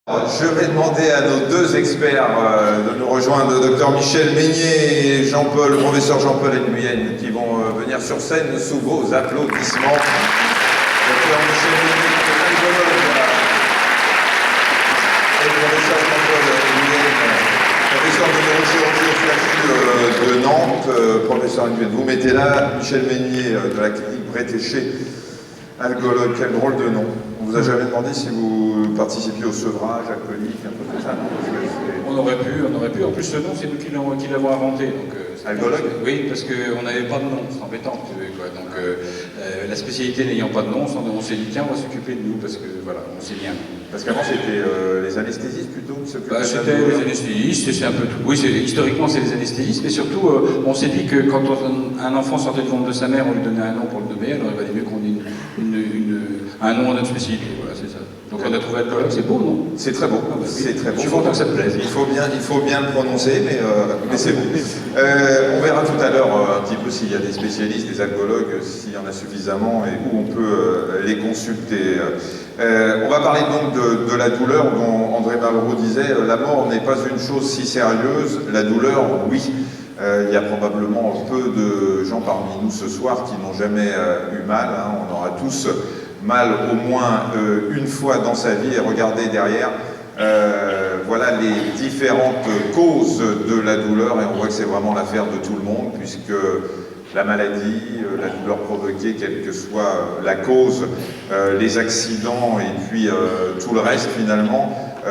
Je vais demander à nos deux experts de nous rejoindre, le docteur Michel Meignier et Jean-Paul, le professeur Jean-Paul Nguyen, qui vont venir sur scène sous vos applaudissements. Docteur Michel Meignier, et le professeur Jean-Paul Nguyen, professeur de neurochirurgie au CHU de Nantes. Professeur Nguyen, vous mettez là Michel Meignier de la clinique Bretéché, algologue. Quel drôle de nom. On vous a jamais demandé si vous participiez au sevrage alcoolique, un peu comme ça? On aurait pu. En plus, ce nom, c'est nous qui l'avons inventé. Algologue? Oui, parce qu'on n'avait pas de nom, c'est embêtant. Quoi. Donc, la spécialité n'ayant pas de nom, on s'est dit, tiens, on va s'occuper de nous, parce que voilà, on sait bien. Parce qu'avant, c'était les anesthésistes plutôt qui s'occupaient C'était les anesthésistes, c'est un peu tout. Oui, historiquement, c'est les anesthésistes, mais surtout, on s'est dit que quand un enfant sortait du ventre de sa mère, on lui donnait un nom pour le nommer, alors il valait mieux qu'on ait un nom à notre spécialité. Voilà, c'est ça. Donc on a trouvé alcoolique, c'est beau, non? C'est très beau, oui. C'est très beau. Je suis content que ça te plaise. Il faut bien le prononcer, mais c'est beau. On verra tout à l'heure un petit peu s'il y a des spécialistes, des alcoologues, s'il y en a suffisamment et où on peut les consulter. On va parler donc de la douleur dont André Malraux disait la mort n'est pas une chose si sérieuse, la douleur, oui. Il y a probablement peu de gens parmi nous ce soir qui n'ont jamais eu mal. Hein. On aura tous mal au moins une fois dans sa vie, et regardez derrière, voilà les différentes causes de la douleur, et on voit que c'est vraiment l'affaire de tout le monde, puisque la maladie, la douleur provoquée, quelle que soit la cause, les accidents et puis tout le reste finalement,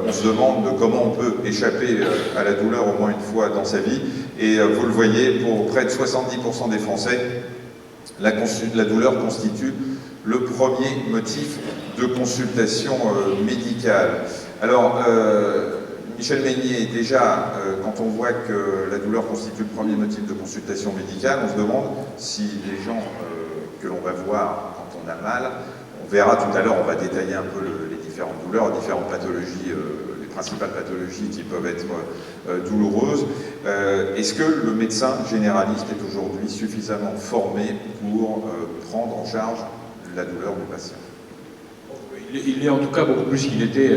on se demande comment on peut échapper à la douleur au moins une fois dans sa vie, et vous le voyez, pour près de 70% des Français, la douleur constitue le premier motif de consultation médicale. Alors, Michel Meignier, déjà, quand on voit que la douleur constitue le premier motif de consultation médicale, on se demande si les gens que l'on va voir quand on a mal, on verra tout à l'heure, on va détailler un peu les différentes douleurs, les différentes pathologies, les principales pathologies qui peuvent être douloureuses. Est-ce que le médecin généraliste est aujourd'hui suffisamment formé pour prendre en charge la douleur du patient? Il est en tout cas beaucoup plus qu'il était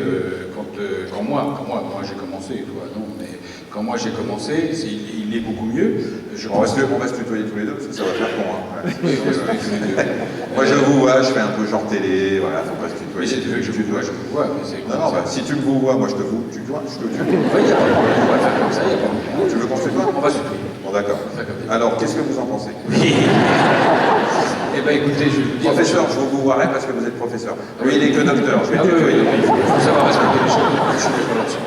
quand moi j'ai commencé, toi non, mais quand moi j'ai commencé, il est beaucoup mieux. On va se tutoyer tous les deux, parce que ça va faire con. Hein. Moi je vous vois, je fais un peu genre télé, voilà, faut pas se tutoyer. Mais si tu veux que je vous vois, je vous vois. Mais c'est non, si tu me vous vois, moi je te vous tutoie, je te tutoie. Oui, il n'y a pas de problème, on va faire comme ça, il n'y a pas de problème. Tu veux qu'on se tutoie? On va se tutoyer. Bon d'accord. Alors, qu'est-ce que vous en pensez? Eh bien écoutez, je vais vous dire... Professeur, je vous vois parce que vous êtes professeur. Lui, il est que docteur, je vais le tutoyer. Il faut savoir respecter les choses. Je suis d'accord là-dessus.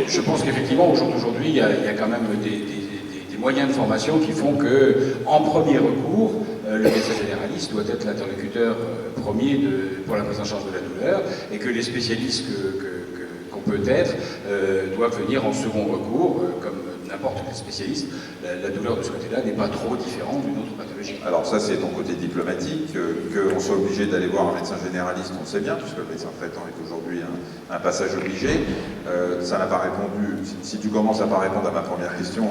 Je pense qu'effectivement, au jour d'aujourd'hui, il y a quand même des moyens de formation qui font que, en premier recours, le médecin généraliste doit être l'interlocuteur premier pour la prise en charge de la douleur, et que les spécialistes qu'on peut être doivent venir en second recours, comme n'importe quel spécialiste. La douleur de ce côté-là n'est pas trop différente d'une autre pathologie. Alors ça, c'est ton côté diplomatique, qu'on soit obligé d'aller voir un médecin généraliste, on sait bien, puisque le médecin traitant est aujourd'hui un passage obligé. Ça n'a pas répondu. Si tu commences à pas répondre à ma première question,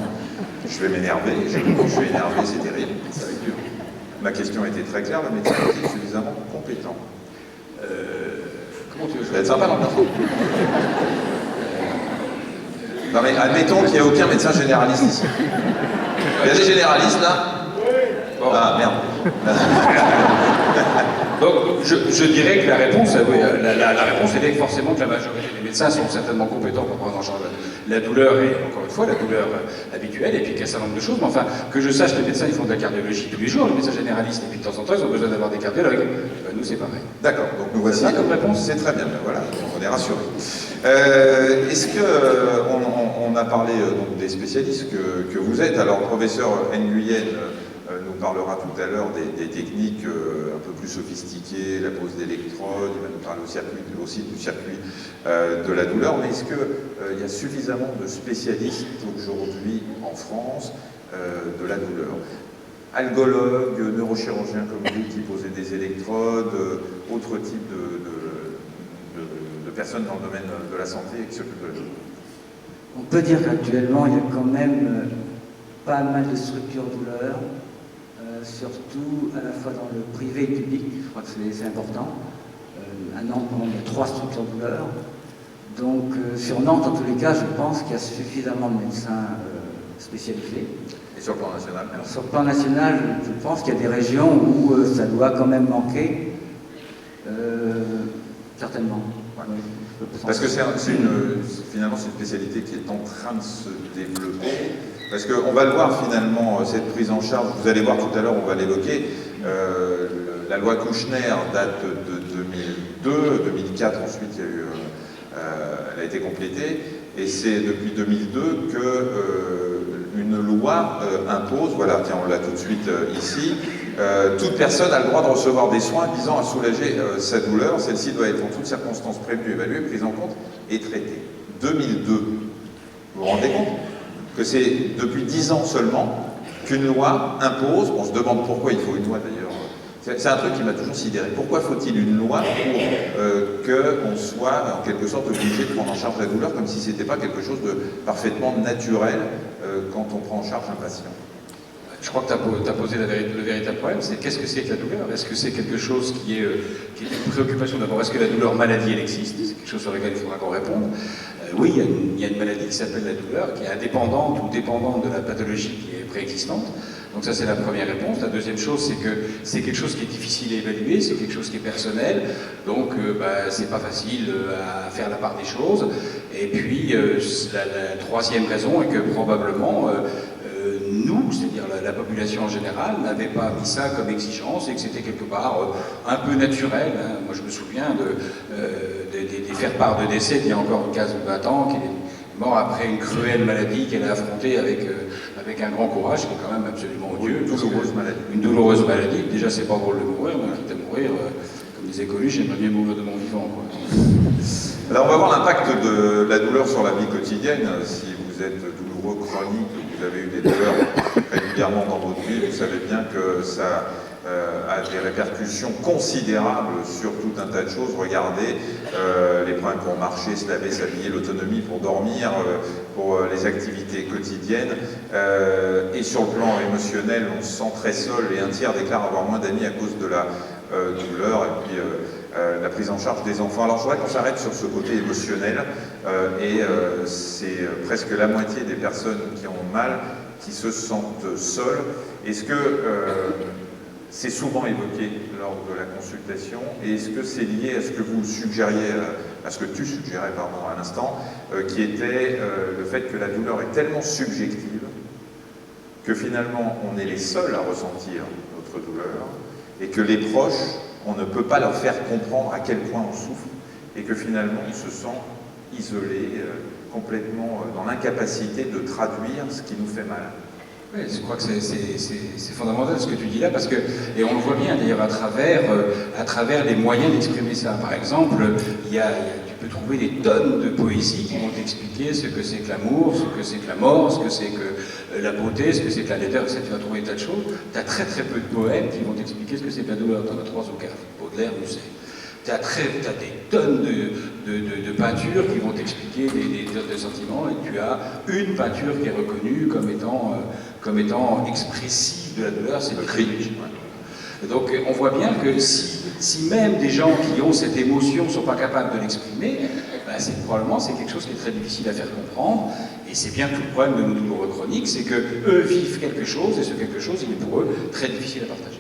je vais m'énerver. Je vais énerver, c'est terrible. Ça va être dur. Ma question était très claire, le médecin est suffisamment compétent. Comment tu veux? Ça va être sympa, non? Non mais admettons qu'il n'y a aucun médecin généraliste ici. Il y a des généralistes là? Bon. Ah merde. Donc je dirais que la réponse, la réponse était forcément que la majorité des médecins sont certainement compétents pour prendre en charge la douleur, et encore une fois la douleur habituelle, et puis qu'il y a un certain nombre de choses, mais enfin que je sache, les médecins ils font de la cardiologie tous les jours, les médecans généralistes, et puis de temps en temps ils ont besoin d'avoir des cardiologues. Nous c'est pareil. D'accord, donc nous voici. Comme réponse. C'est très bien, voilà, on est rassurés. Est-ce que on a parlé donc des spécialistes que vous êtes? Alors le professeur Nguyen nous parlera tout à l'heure des techniques un peu plus sophistiquées, la pose d'électrodes, il va nous parler aussi du circuit de la douleur, mais est-ce qu'il y a suffisamment de spécialistes aujourd'hui en France de la douleur? Algologues, neurochirurgiens comme vous qui posez des électrodes, autres types de personnes dans le domaine de la santé qui s'occupent de la douleur? On peut dire qu'actuellement, il y a quand même pas mal de structures douleur, surtout à la fois dans le privé et le public, je crois que c'est important. à Nantes, il y a 3 structures douleurs. Donc sur Nantes, en tous les cas, je pense qu'il y a suffisamment de médecins spécialisés. Et sur le plan national? Alors, sur le plan national, je pense qu'il y a des régions où ça doit quand même manquer, certainement. Ouais. Oui, parce que finalement, c'est une spécialité qui est en train de se développer. Parce qu'on va le voir finalement, cette prise en charge, vous allez voir tout à l'heure, on va l'évoquer, la loi Kouchner date de 2002, 2004 ensuite il y a eu, elle a été complétée, et c'est depuis 2002 que une loi impose, voilà, tiens on l'a tout de suite ici, toute personne a le droit de recevoir des soins visant à soulager sa douleur, celle-ci doit être en toutes circonstances prévenue, évaluée, prise en compte et traitée. 2002, vous vous rendez compte que c'est depuis 10 ans seulement qu'une loi impose, on se demande pourquoi il faut une loi d'ailleurs, c'est un truc qui m'a toujours sidéré, pourquoi faut-il une loi pour qu'on soit en quelque sorte obligé de prendre en charge la douleur comme si ce n'était pas quelque chose de parfaitement naturel quand on prend en charge un patient? Je crois que tu as posé le véritable problème, c'est qu'est-ce que c'est que la douleur? Est-ce que c'est quelque chose qui est une préoccupation d'abord? Est-ce que la douleur maladie, elle existe? C'est quelque chose sur lequel il faudra qu'on réponde. Oui, il y a une maladie qui s'appelle la douleur, qui est indépendante ou dépendante de la pathologie qui est préexistante. Donc ça, c'est la première réponse. La deuxième chose, c'est que c'est quelque chose qui est difficile à évaluer, c'est quelque chose qui est personnel, donc c'est pas facile à faire la part des choses. Et puis, la troisième raison est que probablement, nous, c'est-à-dire la population en général, n'avait pas mis ça comme exigence et que c'était quelque part un peu naturel. Hein. Moi, je me souviens des faire-part de décès d'il y a encore une 15 ou 20 ans, qui est mort après une cruelle maladie qu'elle a affrontée avec un grand courage, qui est quand même absolument odieux. Une douloureuse maladie. Déjà, c'est pas drôle de mourir, mais quitte à mourir, comme disait Coluche, j'aimerais bien mourir de mon vivant. Quoi. Alors, on va voir l'impact de la douleur sur la vie quotidienne. Si vous êtes douloureux chronique, vous avez eu des douleurs régulièrement dans votre vie, vous savez bien que ça a des répercussions considérables sur tout un tas de choses. Regardez les problèmes pour marcher, se laver, s'habiller, l'autonomie pour dormir, pour les activités quotidiennes. Et sur le plan émotionnel, on se sent très seul et un tiers déclare avoir moins d'amis à cause de la douleur et puis la prise en charge des enfants. Alors je voudrais qu'on s'arrête sur ce côté émotionnel c'est presque la moitié des personnes qui ont mal qui se sentent seules. Est-ce que c'est souvent évoqué lors de la consultation et est-ce que c'est lié à ce que vous suggériez, à ce que tu suggérais pardon, à l'instant, qui était le fait que la douleur est tellement subjective que finalement on est les seuls à ressentir notre douleur et que les proches, on ne peut pas leur faire comprendre à quel point on souffre et que finalement on se sent isolé, complètement dans l'incapacité de traduire ce qui nous fait mal. Oui, je crois que c'est fondamental ce que tu dis là, parce que, et on le voit bien d'ailleurs à travers les moyens d'exprimer ça. Par exemple, tu peux trouver des tonnes de poésies qui vont t'expliquer ce que c'est que l'amour, ce que c'est que la mort, ce que c'est que la beauté, ce que c'est que la laideur, etc. Tu vas trouver des tas de choses. Tu as très très peu de poèmes qui vont t'expliquer ce que c'est que la douleur. Tu en as 3 ou 4. Baudelaire, Musset. Tu as des tonnes de peintures qui vont t'expliquer des tonnes de sentiments, et tu as une peinture qui est reconnue comme étant expressive de la douleur, c'est le cri. Donc on voit bien que si même des gens qui ont cette émotion ne sont pas capables de l'exprimer, probablement c'est quelque chose qui est très difficile à faire comprendre, et c'est bien tout le problème de nos douloureux chroniques, c'est qu'eux vivent quelque chose, et ce quelque chose, il est pour eux très difficile à partager.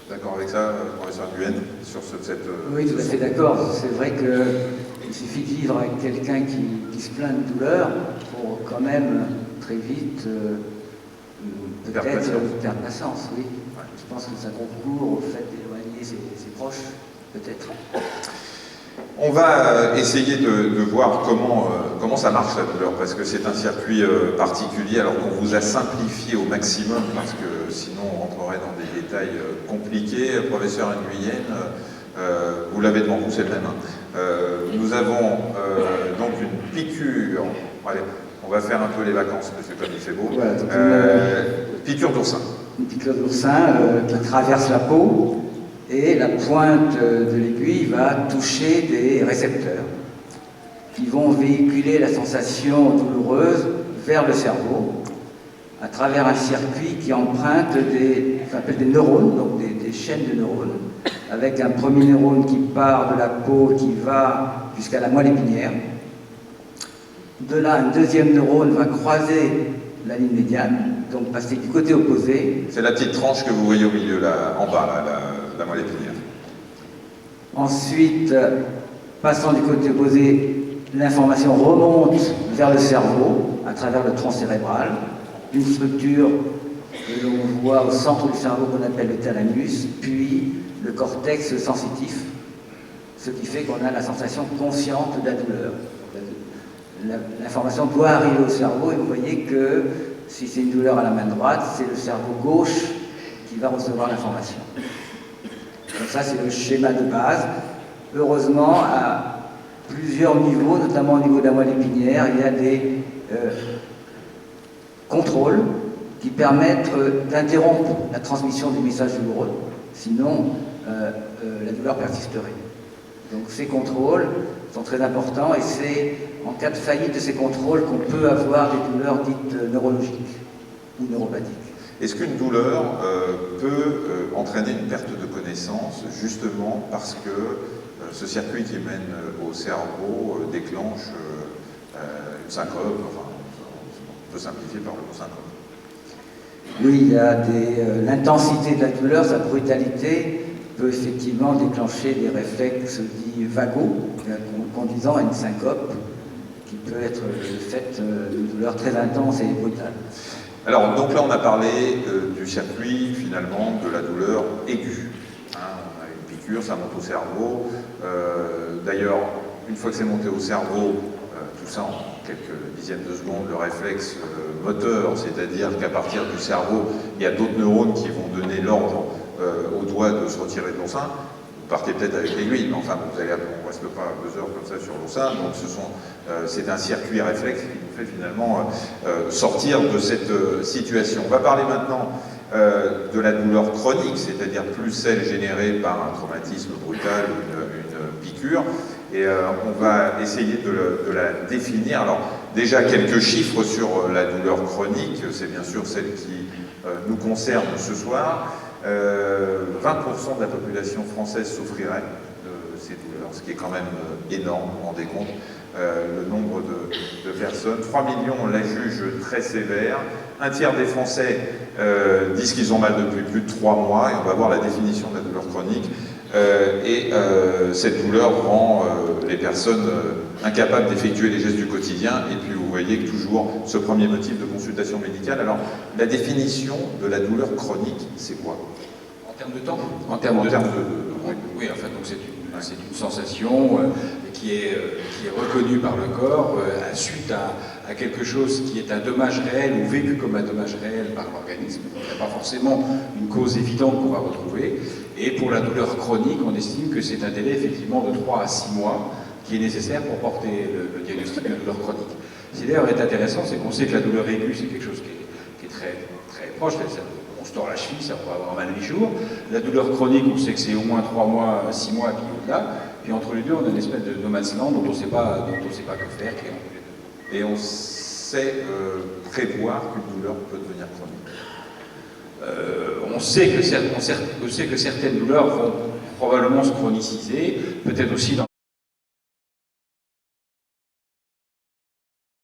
D'accord avec ça, professeur Nguyen, sur cette... Oui, tout à fait d'accord. C'est vrai qu'il suffit de vivre avec quelqu'un qui se plaint de douleur pour quand même très vite peut-être perdre patience, oui. Ouais. Je pense que ça concourt au fait d'éloigner ses proches, peut-être. On va essayer de voir comment ça marche la douleur, parce que c'est un circuit particulier, alors qu'on vous a simplifié au maximum, parce que sinon on rentrerait dans des détails compliqués. Professeur Nguyen, vous l'avez devant vous, c'est le même. Nous avons donc une piqûre. Allez, on va faire un peu les vacances, parce que comme il fait beau. Voilà, piqûre d'oursin. Une piqûre d'oursin qui traverse la peau. Et la pointe de l'aiguille va toucher des récepteurs qui vont véhiculer la sensation douloureuse vers le cerveau à travers un circuit qui emprunte qu'on appelle des neurones, donc des chaînes de neurones, avec un premier neurone qui part de la peau, qui va jusqu'à la moelle épinière. De là, un deuxième neurone va croiser la ligne médiane, donc passer du côté opposé. C'est la petite tranche que vous voyez au milieu, là, en bas, là, la moelle épinière. Ensuite, passant du côté opposé, l'information remonte vers le cerveau à travers le tronc cérébral, une structure que l'on voit au centre du cerveau qu'on appelle le thalamus, puis le cortex sensitif, ce qui fait qu'on a la sensation consciente de la douleur. L'information doit arriver au cerveau et vous voyez que si c'est une douleur à la main droite, c'est le cerveau gauche qui va recevoir l'information. Donc ça, c'est le schéma de base. Heureusement, à plusieurs niveaux, notamment au niveau de la moelle épinière, il y a des contrôles qui permettent d'interrompre la transmission des messages douloureux. Sinon, la douleur persisterait. Donc ces contrôles sont très importants et c'est en cas de faillite de ces contrôles qu'on peut avoir des douleurs dites neurologiques ou neuropathiques. Est-ce qu'une douleur peut entraîner une perte de connaissance justement parce que ce circuit qui mène au cerveau déclenche une syncope, enfin, on peut simplifier par le mot syncope? Oui, il y a l'intensité de la douleur, sa brutalité peut effectivement déclencher des réflexes dits vagaux, conduisant à une syncope qui peut être le fait d'une douleur très intense et brutale. Alors, donc là, on a parlé du circuit, finalement, de la douleur aiguë. Hein, on a une piqûre, ça monte au cerveau. D'ailleurs, une fois que c'est monté au cerveau, tout ça en quelques dixièmes de secondes, le réflexe moteur, c'est-à-dire qu'à partir du cerveau, il y a d'autres neurones qui vont donner l'ordre au doigt de se retirer de l'oursin. Vous partez peut-être avec l'aiguille, mais enfin, on ne reste pas 2 heures comme ça sur l'oursin. Donc c'est un circuit réflexe qui nous fait finalement sortir de cette situation. On va parler maintenant de la douleur chronique, c'est-à-dire plus celle générée par un traumatisme brutal, une piqûre. Et on va essayer de la définir. Alors déjà quelques chiffres sur la douleur chronique, c'est bien sûr celle qui nous concerne ce soir. 20% de la population française souffrirait de ces douleurs, ce qui est quand même énorme, vous vous rendez compte, le nombre de personnes. 3 millions, on la juge très sévère. Un tiers des Français disent qu'ils ont mal depuis plus de 3 mois, et on va voir la définition de la douleur chronique. Cette douleur rend les personnes incapables d'effectuer les gestes du quotidien, et puis vous voyez toujours ce premier motif de consultation médicale. Alors, la définition de la douleur chronique, c'est quoi? En termes de temps? En termes de temps. Oui, enfin, donc c'est une sensation qui est reconnue par le corps suite à quelque chose qui est un dommage réel ou vécu comme un dommage réel par l'organisme. Donc il n'y a pas forcément une cause évidente qu'on va retrouver. Et pour la douleur chronique, on estime que c'est un délai effectivement de 3 à 6 mois qui est nécessaire pour porter le diagnostic de douleur chronique. Ce qui d'ailleurs est intéressant, c'est qu'on sait que la douleur aiguë, c'est quelque chose qui est très, très proche. On se tord la cheville, ça peut avoir mal 8 jours. La douleur chronique, on sait que c'est au moins 3 mois, 6 mois, puis au-delà. Puis entre les deux, on a une espèce de no man's land dont on ne sait pas que faire, qui est entre les deux. Et on sait prévoir qu'une douleur peut devenir chronique. On sait que certaines douleurs vont probablement se chroniciser, peut-être aussi dans